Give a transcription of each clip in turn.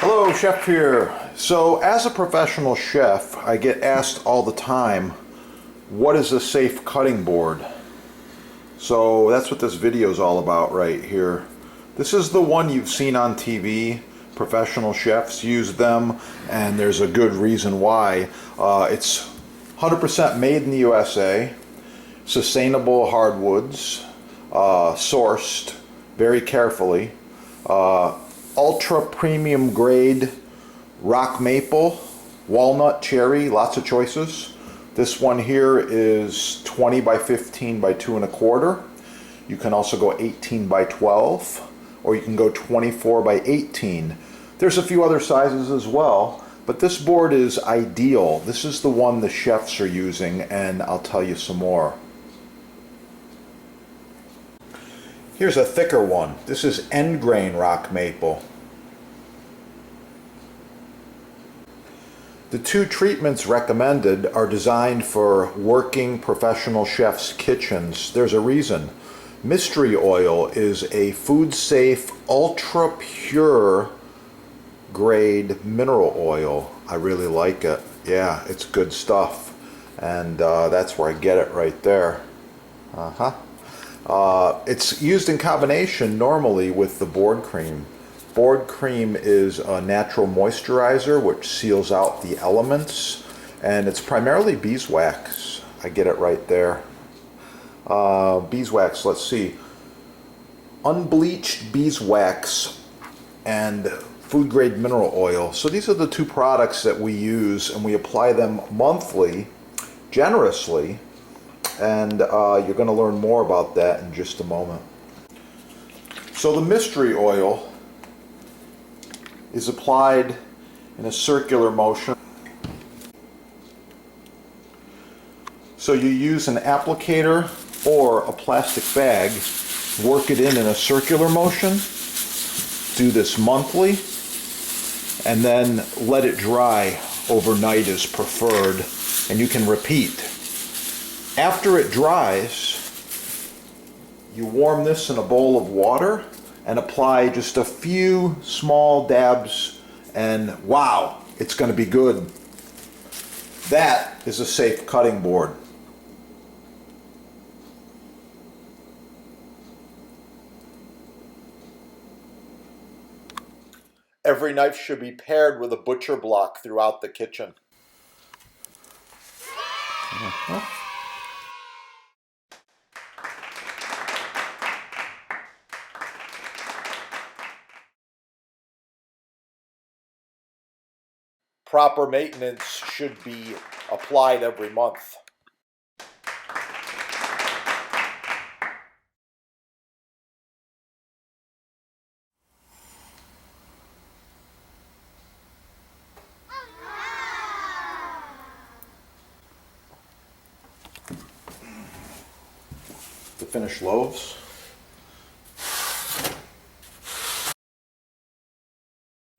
Hello, Chef here. So as a professional chef, I get asked all the time, what is a safe cutting board? So that's what this video is all about right here. This is the one you've seen on TV. Professional chefs use them, and there's a good reason why. It's 100% made in the USA, sustainable hardwoods, sourced very carefully, ultra premium grade rock maple, walnut, cherry, lots of choices. This one here is 20 by 15 by 2 1/4. You can also go 18 by 12, or you can go 24 by 18. There's a few other sizes as well, but this board is ideal. This is the one the chefs are using, and I'll tell you some more. Here's a thicker one. This is end grain rock maple. The two treatments recommended are designed for working professional chefs' kitchens. There's a reason. Mystery oil is a food-safe, ultra-pure grade mineral oil. I really like it. Yeah, it's good stuff. And that's where I get it right there. It's used in combination normally with the board cream. Board cream is a natural moisturizer which seals out the elements, and it's primarily beeswax. I get it right there. Beeswax, let's see. Unbleached beeswax and food grade mineral oil. So these are the two products that we use, and we apply them monthly, generously, and you're going to learn more about that in just a moment. So the mystery oil is applied in a circular motion. So you use an applicator or a plastic bag, work it in a circular motion, do this monthly, and then let it dry overnight is preferred, and you can repeat. After it dries, you warm this in a bowl of water and apply just a few small dabs, and wow, it's going to be good. That is a safe cutting board. Every knife should be paired with a butcher block throughout the kitchen. Proper maintenance should be applied every month. The finished loaves.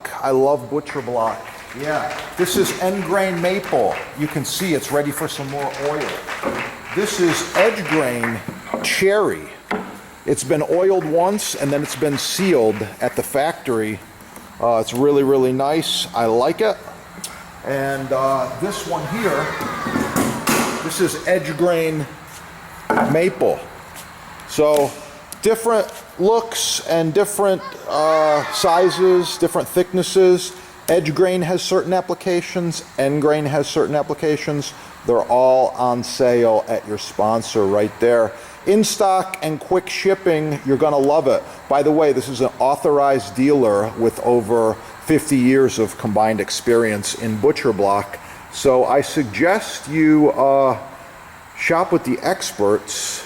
I love butcher block. Yeah, this is end grain maple. You can see it's ready for some more oil. This is edge grain cherry. It's been oiled once and then it's been sealed at the factory. It's really, really nice. I like it. And this one here, this is edge grain maple. So different looks and different sizes, different thicknesses. Edge grain has certain applications, end grain has certain applications. They're all on sale at your sponsor right there. In stock and quick shipping, you're gonna love it. By the way, this is an authorized dealer with over 50 years of combined experience in butcher block. So I suggest you shop with the experts.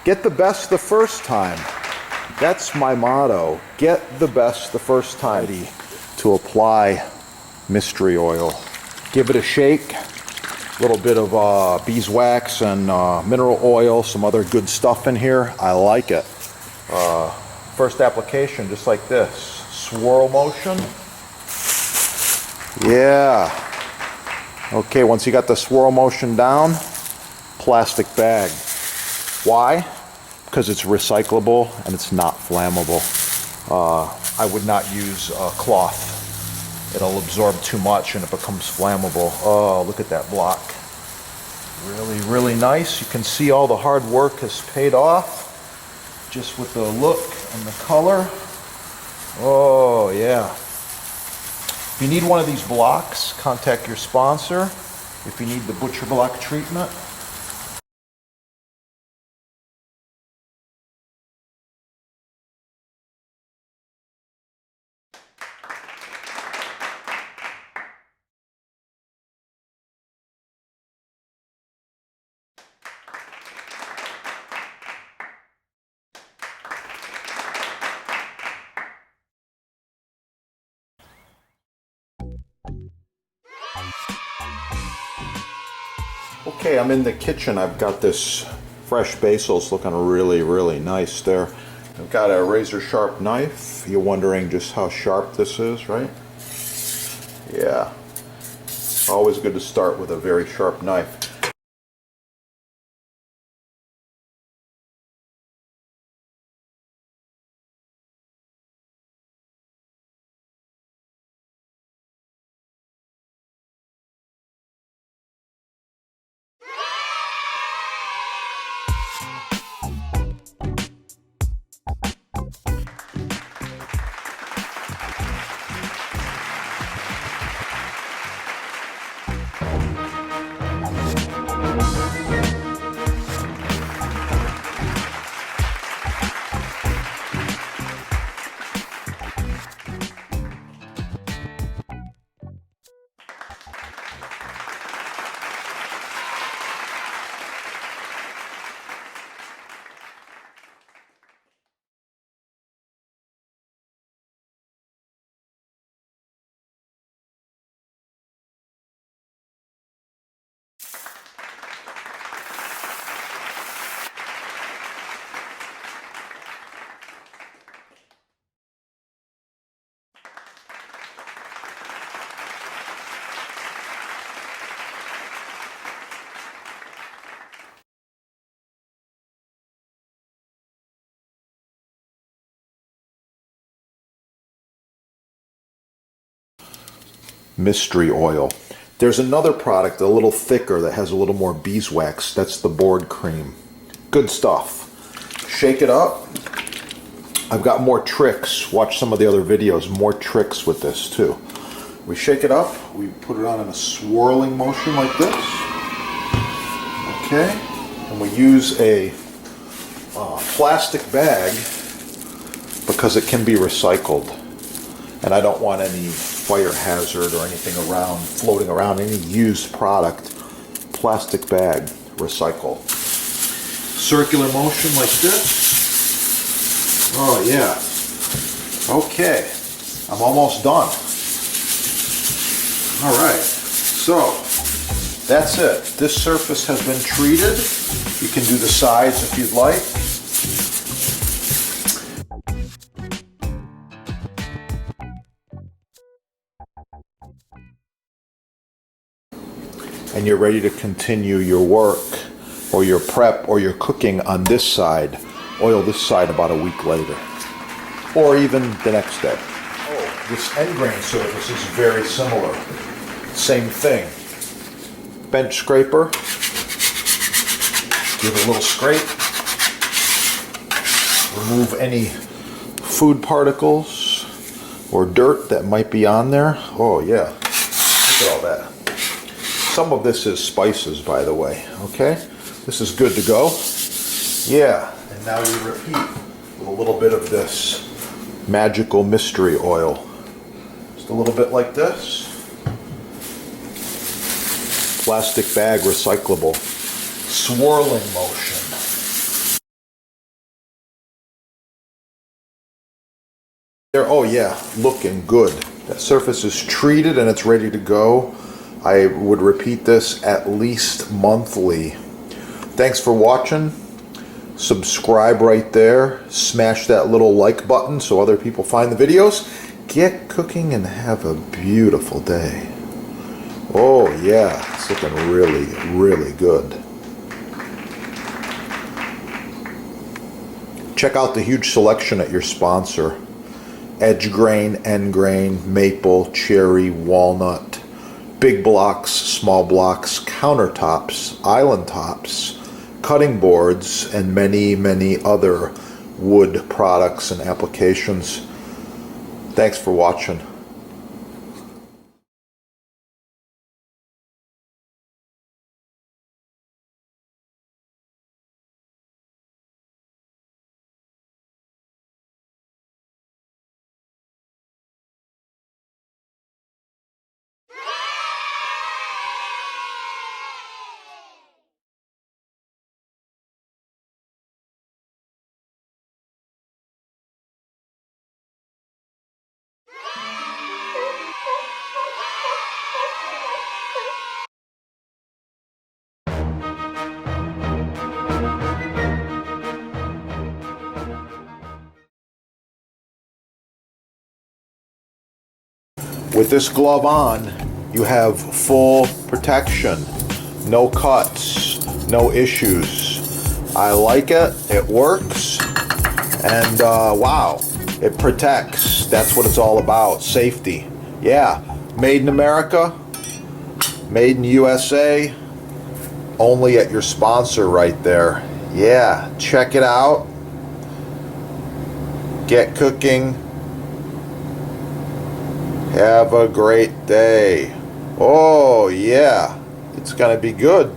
Get the best the first time. That's my motto. Get the best the first time. To apply mystery oil. Give it a shake. A little bit of beeswax and mineral oil, some other good stuff in here. I like it. First application, just like this. Swirl motion. Yeah. Okay, once you got the swirl motion down, plastic bag. Why? Because it's recyclable and it's not flammable. I would not use cloth. it'll absorb too much and it becomes flammable. Oh, look at that block. Really, really nice. You can see all the hard work has paid off just with the look and the color. Oh, yeah. If you need one of these blocks, contact your sponsor. If you need the butcher block treatment. Okay, I'm in the kitchen. I've got this fresh basil's looking really, really nice there. I've got a razor sharp knife. You're wondering just how sharp this is, right? Yeah. Always good to start with a very sharp knife. Mystery oil. There's another product a little thicker that has a little more beeswax. That's the board cream. Good stuff. Shake it up. I've got more tricks. Watch some of the other videos. More tricks with this too. We shake it up. We put it on in a swirling motion like this. Okay. And we use a plastic bag because it can be recycled. And I don't want any fire hazard or anything around, floating around, any used product. Plastic bag, recycle. Circular motion like this. Oh yeah. Okay, I'm almost done. All right, so that's it. This surface has been treated. You can do the sides if you'd like. And you're ready to continue your work or your prep or your cooking on this side. Oil this side about a week later or even the next day. Oh, this end grain surface is very similar. Same thing. Bench scraper. Give it a little scrape. Remove any food particles or dirt that might be on there. Oh yeah, look at all that. Some of this is spices, by the way, okay? This is good to go. Yeah, and now you repeat with a little bit of this magical mystery oil. Just a little bit like this. Plastic bag, recyclable. Swirling motion. There, oh yeah, looking good. That surface is treated and it's ready to go. I would repeat this at least monthly. Thanks for watching. Subscribe right there. Smash that little like button so other people find the videos. Get cooking and have a beautiful day. Oh yeah, it's looking really, really good. Check out the huge selection at your sponsor. edge grain, end grain, maple, cherry, walnut, big blocks, small blocks, countertops, island tops, cutting boards, and many, many other wood products and applications. Thanks for watching. With this glove on, you have full protection, no cuts, no issues. I like it, it works, and wow, it protects. That's what it's all about, safety. Yeah, made in America, made in USA, only at your sponsor right there. Yeah, check it out. Get cooking. Have a great day. Oh yeah, it's gonna be good.